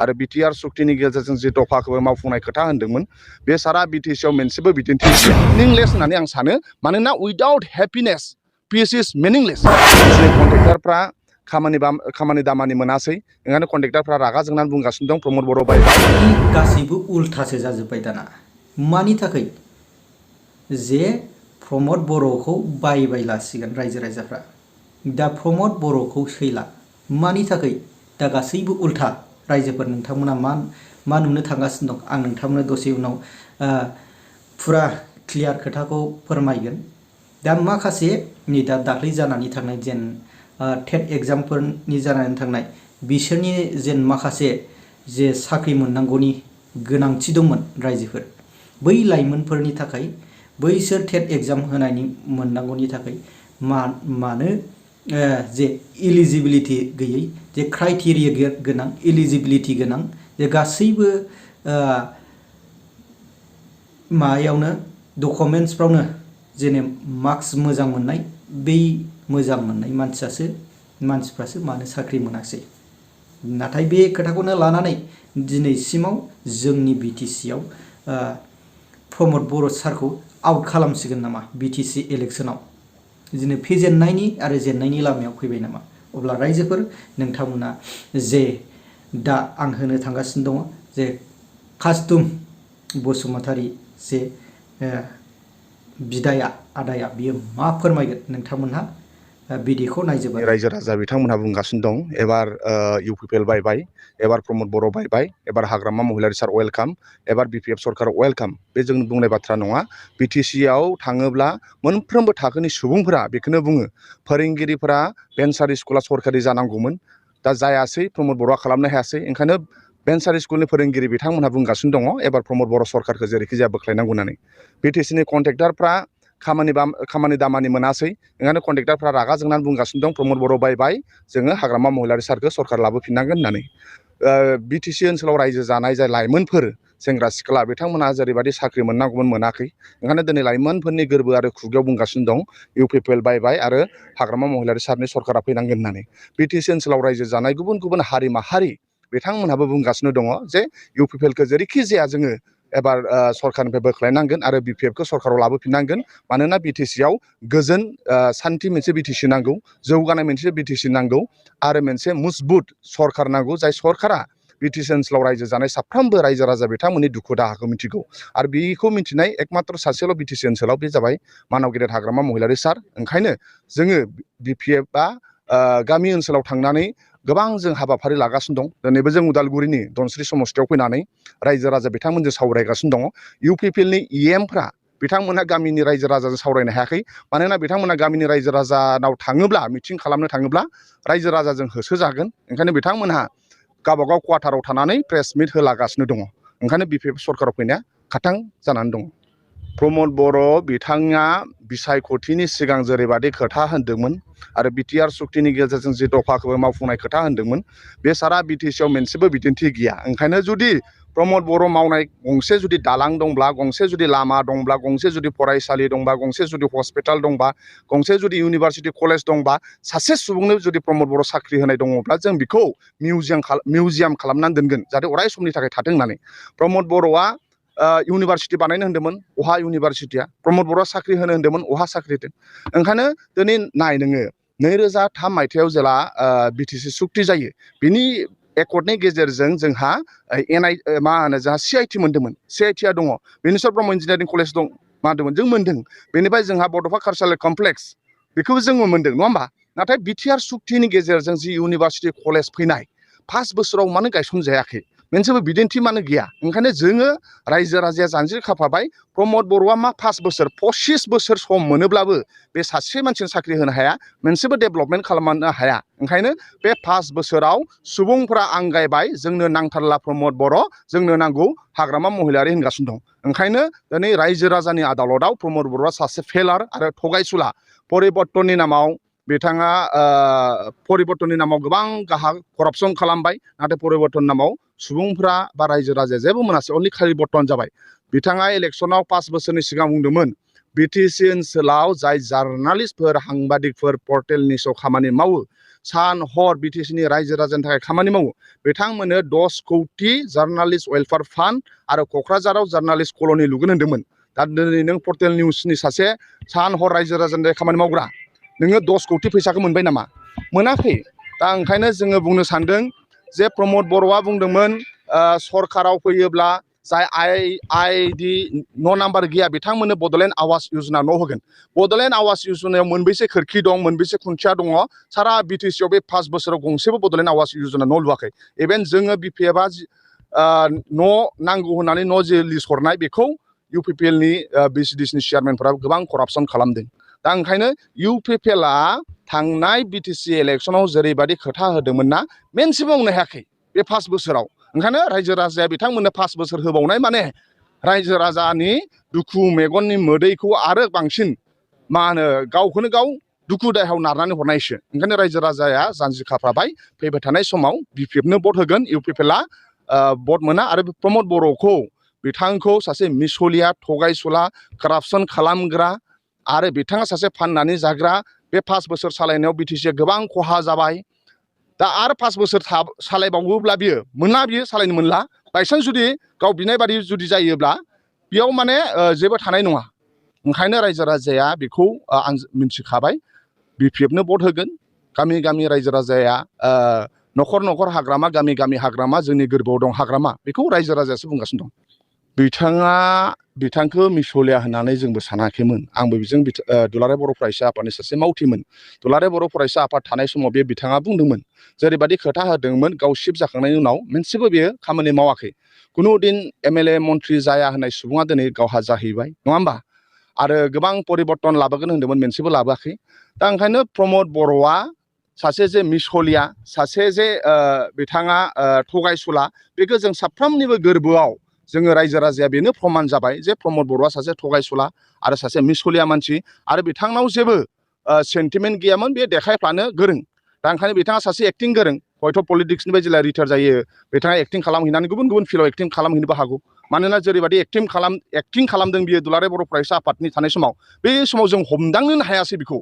आरो BTR सुक्तिनि गेजेरजों जि दफाखौबो मावफुंनाय खोथा होनदोंमोन बे सारा BTCआव मोनसेबो बिदिन्थि मिनिंलेस होननानै आं सानो मानोना उइदाउट हेपिनेस पिस इज मिनिंलेस कन्ट्रेक्टरफ्रा खामानि दामानि मोनासै ओंखायनो कन्ट्रेक्टरफ्रा रागा जोंनानै बुंगासिनो दं प्रमद बर' बायबाय गासैबो उल्थासो जाजोब्बाय दाना मानि थाखाय जे प्रमद बर'खौ बायबाय लासिगोन रायजो राजाफ्रा दा प्रमद बर'खौ सैला मानि थाखाय दा गासैबो उल्था रायजोफोर नोंथांमोना मा नुनो थांगासिनो दं आं नोंथांमोननो दसे उनाव फुरा क्लियार खोथाखौ फोरमायगोन दा माखासे नै दा दाख्लै जानानै थांनाय जेन टेट एग्जामफोरनि जानानै थांनाय बिसोरनि जेन माखासे जे साख्रि मोननांगौनि गोनांथि दंमोन रायजोफोर बै लाइमोनफोरनि थाखाय बैसोर टेट एग्जाम होनायनि मोननांगौनि थाखाय मानो जे इलिजिबिलिटि गैयै जे क्राइटेरिया गोनां इलिजिबिलिटि गोनां जे गासैबो मायावनो डकुमेन्ट्सफ्रावनो जेने मार्क्स मोजां मोननाय बै मोजां मोननाय मानसिफ्रासो मानो साख्रि मोनाखिसै नाथाय बे खोथाखौनो लानानै दिनैसिमाव जोंनि BTCआव प्रमद बर' सारखौ आउट खालामसिगोन नामा BTC इलेक्सनाव बिदिनो फेजेननायनि आरो जेननायनि लामायाव फैबाय नामा अब्ला रायजोफोर नोंथांमोना जे दा आं होनो थांगासिनो दङ जे कास्टम बसुमतारी जे बिदाया आदाया बियो मा फोरमायगोन नोंथांमोनहा बिदिखौ नायजोबबाय रायजो राजा बिथांमोनहा बुंगासिनो दं एबार UPPL बायबाय एबार प्रमद बर' बायबाय एबार हाग्रामा महिलारि सार वेलकाम एबार BPF सरकार वेलकाम बे जों बुंनाय बाथ्रा नङा BTCआव थाङोब्ला मोनफ्रोमबो थाखोनि सुबुंफोरा बेखौनो बुङो फोरोंगिरिफोरा भेन्सार स्कुला सरकारि जानांगौमोन दा जायासै प्रमद बर'आ खालामनो हायासै ओंखायनो भेन्सार स्कुलनि फोरोंगिरि बिथांमोनहा बुंगासिनो दङ एबार प्रमद बर' सरकारखौ जेरैखि जाया बोख्लायनांगौ होननानै BTCनि कन्ट्रेक्टरफ्रा खामानि दामानि मोनासै ओंखायनो कन्ट्रेक्टरफ्रा रागा जोंनानै बुंगासिनो दं प्रमद बर' बायबाय जोङो हाग्रामा महिलारि सारखौ सरकार लाबोफिननांगोन होननानै BTC ओनसोलाव रायजो जानाय जाय लाइमोनफोर सेंग्रा सिख्ला बिथांमोनहा जेरैबायदि साख्रि मोननांगौमोन मोनाखै ओंखायनो दिनै लाइमोनफोरनि गोरबो आरो खुगायाव बुंगासिनो दं UPPL बायबाय आरो हाग्रामा महिलारि सारनि सरकारा फैनांगोन होननानै BTC ओनसोलाव रायजो जानाय गुबुन गुबुन हारि माहारि बिथांमोनहाबो बुंगासिनो दङ जे UPPLखौ जेरैखि जाया जोङो एबार सरकारनिफ्राय बोख्लायनांगोन आरो BPFखौ सरकाराव लाबोफिननांगोन मानोना BTCआव गोजोन सान्थि मोनसे BTC नांगौ जौगानाय मोनसे BTC नांगौ आरो मोनसे मजबुत सरकार नांगौ जाय सरकारा BTC ओनसोलाव रायजो जानाय साफ्रोमबो रायजो राजा बिथांमोननि दुखु दाहाखौ मिथिगौ आरो बेखौ मिथिनाय एकमात्र सासेल' BTC ओनसोलाव बे जाबाय मानाव गेदेर हाग्रामा महिलारि सार ओंखायनो जोङो BPFआ गामि ओनसोलाव थांनानै गोबां जों हाबाफारि लागासिनो दं दिनैबो जों उदालगुरिनि धनस्रि समस्तियाव फैनानै रायजो राजा बिथांमोनजों सावरायगासिनो दङ UPPLनि EMफ्रा बिथांमोनहा गामिनि रायजो राजाजों सावरायनो हायाखै मानोना बिथांमोना गामिनि रायजो राजानाव थाङोब्ला मिटिं खालामनो थाङोब्ला रायजो राजाजों होसोजागोन ओंखायनो बिथांमोनहा गावबागाव क्वार्टाराव थानानै प्रेस मिट होलागासिनो दङ ओंखायनो BPF सरकाराव फैनाया खाथां जानानै दङ प्रमद बर' बिथाङा बिसायख'थिनि सिगां जेरैबायदि खोथा होनदोंमोन आरो BTR सुक्तिनि गेजेरजों जि दफाखौबो मावफुंनाय खोथा होनदोंमोन बे सारा BTCआव मोनसेबो बिदिन्थि गैया ओंखायनो जुदि प्रमद बर' मावनाय गंसे जुदि दालां दंब्ला गंसे जुदि लामा दंब्ला गंसे जुदि फरायसालि दंबा गंसे जुदि हस्पिटाल दंबा गंसे जुदि इउनिभारसिटि कलेज दंबा सासे सुबुंनो जुदि प्रमद बर' साख्रि होनाय दङब्ला जों बेखौ मिउजियाम खालामनानै दोनगोन जाहाथे अराय समनि थाखाय थाथों होननानै प्रमद बर'आ इउनिभारसिटि बानायनो होन्दोंमोन अहा इउनिभारसिटिया प्रमद बर'आ साख्रि होनो होन्दोंमोन अहा साख्रि होदों ओंखायनो दिनै नाय नोङो 2003 मायथाइयाव जेला BTC सुक्ति जायो बिनि एकर्डनि गेजेरजों जोंहा मा होनो जोंहा CIT मोन्दोंमोन CITआ दङ बेनिसर ब्रह्म इन्जिनियारिं कलेज दं मा होन्दोंमोन जों मोन्दों बेनिफ्राय जोंहा बड'फा कालचारेल कमप्लेक्स बेखौबो जोङो मोन्दों नङा होमबा नाथाय BTR सुक्तिनि गेजेरजों जि इउनिभारसिटि कलेज फैनाय 5 बोसोराव मानो गायसनजायाखै मोनसेबो बिदिन्थि मानो गैया ओंखायनो जोङो रायजो राजाया जानजि खाफ्राबाय प्रमद बर'आ मा 5 बोसोर 25 बोसोर सम मोनोब्लाबो बे सासे मानसिनो साख्रि होनो हाया मोनसेबो डेभेलपमेन्ट खालामनो हाया ओंखायनो बे 5 बोसोराव सुबुंफोरा आंगायबाय जोंनो नांथारला प्रमद बर' जोंनो नांगौ हाग्रामा महिलारि होनगासिनो दं ओंखायनो दिनै रायजो राजानि आदालतआव प्रमद बर'आ सासे फेलार आरो थगायसुला परिबर्तननि नामाव बिथाङा परिबर्तननि नामाव गोबां करापसन खालामबाय नाथाय परिबर्तन नामाव सुबुंफ्रा बा रायजो राजाया जेबो मोनासै अनलि खालि बर्तन जाबाय बिथाङा इलेक्सनाव 5 बोसोरनि सिगां बुंदोंमोन BTC ओनसोलाव जाय जार्नालिस्टफोर साংবাদিকफोर पर्टेलनि सायाव खामानि मावो सान हर बिटिसिनि रायजो राजानि थाखाय खामानि मावो बिथांमोननो 10 कौटि जार्नालिस्ट वेलफेयार फान्ड आरो क'क्राझाराव जार्नालिस्ट कल'नि लुगोन होन्दोंमोन दा दिनै नों पर्टेल निउसनि सासे सान हर रायजो राजानि थाखाय खामानि मावग्रा नोङो 10 कौटि फैसाखौ मोनबाय नामा मोनाखै दा ओंखायनो जोङो बुंनो सानदों जे प्रमद बर'आ बुंदोंमोन सरकाराव फैयोब्ला जाय आइडि न' नाम्बार गैया बिथांमोननो बड'लेण्ड आवास योजना न' होगोन बड'लेण्ड आवास योजनायाव मोनबेसे खोरखि दं मोनबेसे खुन्थिया दङ सारा बिटिसिआव बे 5 बोसोराव गंसेबो बड'लेण्ड आवास योजना न' लुवाखै इभेन जोङो बिपिएफआ न' नांगौ होननानै न' जे लिस्ट हरनाय बेखौ इउपिपिएलनि बिसिडिसिनि चेयारमेनफोरा गोबां करापसन खालामदों दा ओंखायनो इउपिपिएलआ थांनाय बिटिसि इलेक्सनाव जेरैबायदि खोथा होदोंमोन ना मोनसेबो मावनो हायाखै बे 5 बोसोराव ओंखायनो रायजो राजाया बिथांमोननो 5 बोसोर होबावनाय माने रायजो राजानि दुखु मेगननि मोदैखौ आरो बांसिन मा होनो गावखौनो गाव दुखु दाहायाव नारनानै हरनायसो ओंखायनो रायजो राजाया जानजि खाफ्राबाय फैबाय थानाय समाव बिपिएफनो भट होगोन इउपिपिएलआ भट मोना आरो प्रमद बर'खौ बिथांखौ सासे मिसलिया थगायसुला करापसन खालामग्रा आरो बिथाङा सासे फाननानै जाग्रा बे 5 बोसोर सालायनायाव बिटिसिआ गोबां खहा जाबाय दा आरो 5 बोसोर सालायबावोब्ला बियो सालायनो मोनला बायसान्स जुदि गाव बिनाय बादि जुदि जायोब्ला बेयाव माने जेबो थानाय नङा ओंखायनो रायजो राजाया बेखौ आं मिन्थिखाबाय बिपिएफनो भट होगोन गामि गामि रायजो राजाया न'खर न'खर हाग्रामा गामि गामि हाग्रामा जोंनि गोरबोआव दं हाग्रामा बेखौ रायजो राजायासो बुंगासिनो दं बिथांखौ मिसलिया होननानै जोंबो सानाखैमोन आंबो बेजों दुलाराय बर' फरायसा आफादनि सासे मावथिमोन दुलाराय बर' फरायसा आफाद थानाय समाव बे बिथाङा बुंदोंमोन जेरैबायदि खोथा होदोंमोन गाव शिफ्ट जाखांनायनि उनाव मोनसेबो बेयो खामानि मावाखै खुनु दिन एमएलए मन्थ्रि जाया होननाय सुबुङा दिनै गावहा जाहैबाय नङा होमबा आरो गोबां परिबर्तन लाबोगोन होनदोंमोन मोनसेबो लाबोआखै दा ओंखायनो प्रमद बर'आ सासे जे मिसलिया सासे जे बिथाङा थगायसुला बेखौ जों साफ्रोमनिबो गोरबोआव जोङो रायजो राजाया बेनो प्रमान जाबाय जे प्रमद बर'आ सासे थगायसुला आरो सासे मिसलिया मानसि आरो बिथांनाव जेबो सेन्टिमेन्ट गैयामोन बे देखायफ्लानो गोरों दा ओंखायनो बिथाङा सासे एक्टिं गोरों हयथ' पलिटिक्सनिफ्राय जेला रिटायार जायो बिथाङा एक्टिं खालामहैनानै गुबुन गुबुन फिल्डआव एक्टिं खालामहैनोबो हागौ मानोना जेरैबायदि एक्टिं खालामदों बियो दुलाराय बर' फरायसा आफादनि थानाय समाव बे समाव जों हमदांनोनो हायासै बेखौ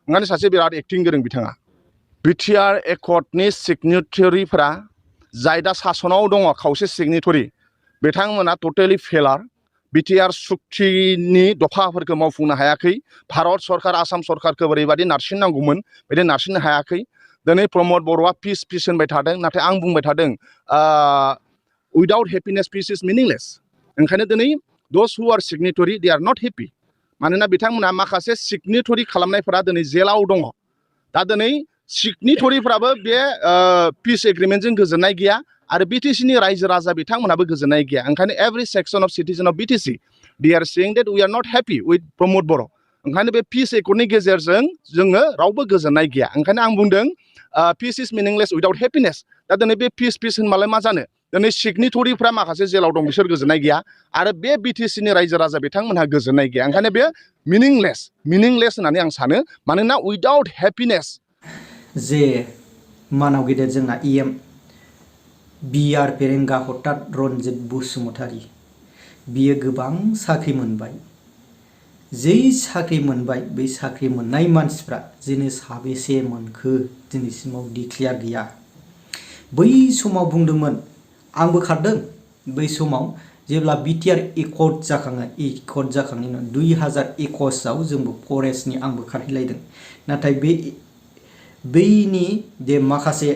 ओंखायनो सासे बिराद एक्टिं गोरों बिथाङा बिटिआर एकर्डनि सिगनेटरिफोरा जाय दा सासनाव दङ खावसे सिगनेटरि बिथांमोना टटेलि फेलार बिटिआर सुक्तिनि दफाफोरखौ मावफुंनो हायाखै भारत सरकार आसाम सरकारखौ ओरैबायदि नारसिननांगौमोन बिदि नारसिननो हायाखै दिनै प्रमद बर'आ पिस होनबाय थादों नाथाय आं बुंबाय थादों उइदाउट हेपिनेस पिस इज मिनिंलेस ओंखायनो दिनै दस हु आर सिगनेटरि दे आर नट हेपि मानोना बिथांमोना माखासे सिगनेटरि खालामनायफोरा दिनै जेलाव दङ दा दिनै सिगनेटरिफ्राबो बे पिस एग्रिमेन्टजों गोजोननाय गैया आरो बिटिसिनि रायजो राजा बिथांमोनाबो गोजोननाय गैया ओंखायनो every section of citizen of BTC they are saying that we are not happy with Pramod Boro' ओंखायनो बे पिस एकर्डनि गेजेरजों जोङो रावबो गोजोननाय गैया ओंखायनो आं बुंदों पिस इज मिनिंलेस उइदाउट हेपिनेस दा दिनै बे पिस होनबालाय मा जानो दिनै सिगनेटरिफ्रा माखासे जेलाव दं बिसोर गोजोननाय गैया आरो बे बिटिसिनि रायजो राजा बिथांमोनहा गोजोननाय गैया ओंखायनो बे मिनिंलेस होननानै आं सानो मानोना उइदाउट हेपिनेस जे मानाव गेदेर जोंना इएम BR फेरेंगा हठात रनजित बसुमतारी बियो गोबां साख्रि मोनबाय जै साख्रि मोनबाय बै साख्रि मोननाय मानसिफ्रा जोंनो साबेसे मोनखो दिनैसिमाव डिक्लेयार गैया बै समाव बुंदोंमोन आंबो खारदों बै समाव जेब्ला BTR एकर्ड जाखांनायनि उनाव 2021आव जोंबो फरेस्टनि आंबो खारहैलायदों नाथाय बैनि जे माखासे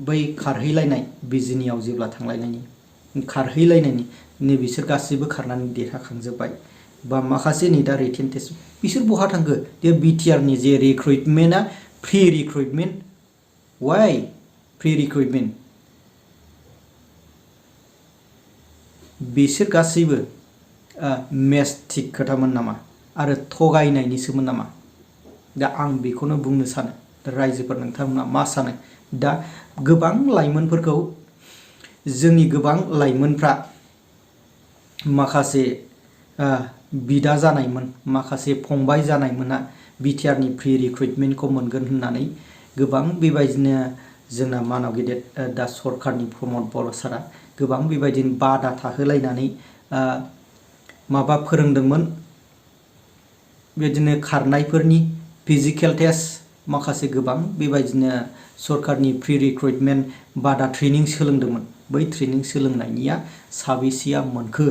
बै खारहैलायनाय बिजिनियाव जेब्ला खारहैलायनायनि नै बिसोर गासैबो खारनानै देरहाखांजोब्बाय बा माखासे नै दा रिटेन टेस्ट बिसोर बहा थांखो बे BTRनि जे रिक्रुइटमेन्टआ फ्रि रिक्रुइटमेन्ट वाइ फ्रि रिक्रुइटमेन्ट बिसोर गासैबो मेस्टिक खोथामोन नामा आरो थगायनायनिसोमोन नामा दा आं बेखौनो बुंनो सानो रायजोफोर नोंथांमोना मा सानो दा गोबां लाइमोनफोरखौ जोंनि गोबां लाइमोनफ्रा माखासे बिदा जानायमोन माखासे फंबाय जानायमोना BTRनि फ्रि रिक्रुइटमेन्टखौ मोनगोन होननानै गोबां बेबायदिनो जोंना मानाव गेदेर दा सरकारनि प्रमद बर' सारा गोबां बेबायदिनो बादा थाहोलायनानै माबा फोरोंदोंमोन बिदिनो खारनायफोरनि फिजिकेल टेस्ट माखासे गोबां बेबायदिनो सरकारनि प्रि रिक्रुटमेन्ट बादा ट्रेनिं सोलोंदोंमोन। बै ट्रेनिं सोलोंनायनिया साबेसेया मोनखो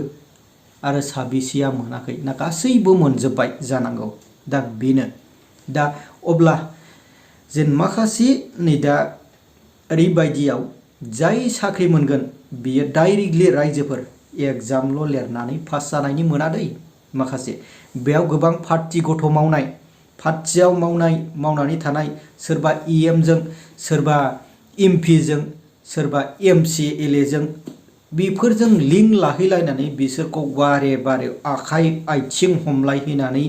आरो साबेसेया मोनाखै ना गासैबो मोनजोब्बाय जानांगौ। दा बेनो दा अब्ला जेन माखासे नै दा ओरैबायदियाव जाय साख्रि मोनगोन बियो डाइरेक्टलि रायजोफोर एग्जामल' लिरनानै पास जानायनि मोना दै। माखासे बेयाव गोबां पार्टि गथ' मावनाय, पार्टियाव मावनानै थानाय, सोरबा EMजों, सोरबा MP जों, सोरबा MCLAजों बेफोरजों लिंक लाहैलायनानै बिसोरखौ बारे बारे आखाइ आथिं हमलायहैनानै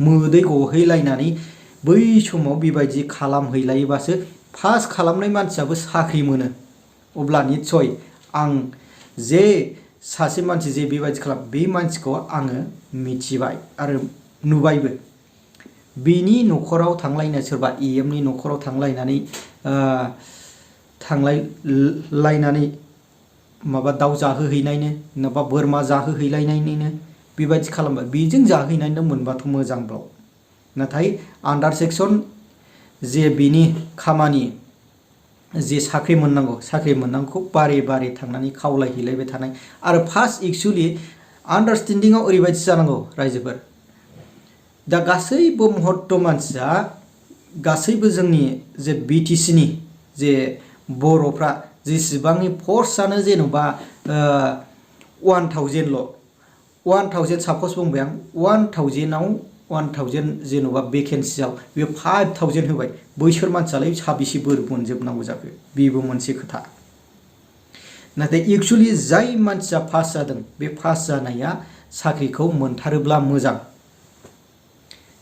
मोदै गहैलायनानै बै समाव बेबायदि खालामहैलायोबासो पास खालामनाय मानसियाबो साख्रि मोनो। अब्ला निस्सय आं जे सासे मानसि जे बेबायदि खालाम बे मानसिखौ आङो मिथिबाय आरो नुबायबो। बिनि न'खराव थांलायनो सोरबा EMनि न'खराव थांलायलायनानै माबा दाउ जाहोहैनायनो नङाबा बोरमा जाहोहैलायनायनो बेबायदि खालामबाय। बेजों जाहैनायनो मोनबाथ' मोजांबाव। नाथाय आन्डार सेक्सन जे बिनि खामानि जे साख्रि मोननांगौ बारे बारे थांनानै खावलायहैलायबाय थानाय आरो फार्स्ट एक्सुवेलि आन्डारस्टेन्डिंआव ओरैबायदि जानांगौ रायजोफोर। दा गासैबो महत्त मानसिया गासैबो जोंनि जे BTCनि जे बर'फ्रा जेसेबांनि फर्सआनो जेन'बा 1000 सापस बुंबाय आं 1000 जेन'बा भेकेन्सियाव बेयो 5000 होबाय। बैसोर मानसियालाय साबेसे बोर मोनजोबनांगौ जाखो बेबो मोनसे खोथा। नाथाय एक्सुवेलि जाय मानसिया पास जादों बे पास जानाया साख्रिखौ मोनथारोब्ला मोजां।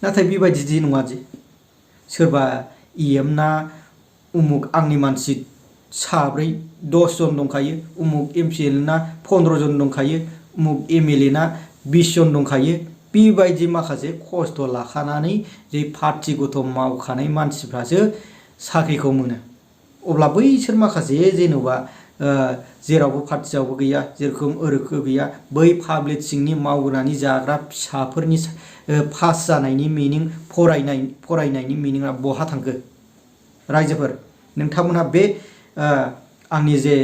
नाथाय बेबायदि नङा जे सोरबा EM ना उमुक आंनि मानसि 10 जन दंखायो, उमुक MCL ना 15 जन दंखायो, उमुक MLA ना 20 जन दंखायो। बेबायदि माखासे खस्थ' लाखानानै जे पार्टि गथ' मावखानाय मानसिफ्रासो साख्रिखौ मोनो। अब्ला बैसोर माखासे जेन'बा जेरावबो पार्टियावबो गैया, जेरखम ओरोखो गैया, बै पाब्लिक सिंनि मावनानै जाग्रा फिसाफोरनि पास जानायनि मिनिं फरायनायनि मिनिंआ बहा थांखो? रायजोफोर नोंथांमोनहा बे आंनि जे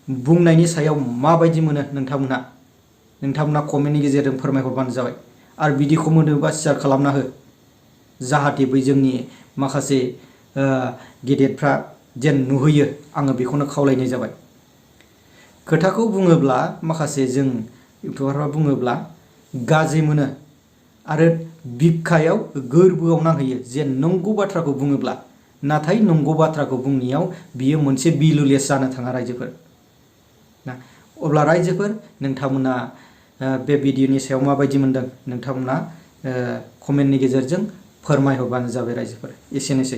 बुंनायनि सायाव माबायदि मोनो नोंथांमोना कमेन्टनि गेजेरजों फोरमायहरबानो जाबाय। आरो बिदिखौ मोनोबा शेयार खालामना हो, जाहाथे बै जोंनि माखासे गेदेरफ्रा जेन नुहैयो। आङो बेखौनो खावलायनाय जाबाय। खोथाखौ बुङोब्ला माखासे जों इउटुबारफ्रा बुङोब्ला गाज्रि मोनो आरो बिखायाव गोरबोआव नांहैयो जे नंगौ बाथ्राखौ बुङोब्ला। नाथाय नंगौ बाथ्राखौ बुंनायाव बियो मोनसे भेलुलेस जानो थाङा रायजोफोर। ना अब्ला रायजोफोर नोंथांमोना बे भिडिअनि सायाव माबायदि मोनदों नोंथांमोना कमेन्टनि गेजेरजों फोरमायहरबानो जाबाय रायजोफोर। एसेनोसै।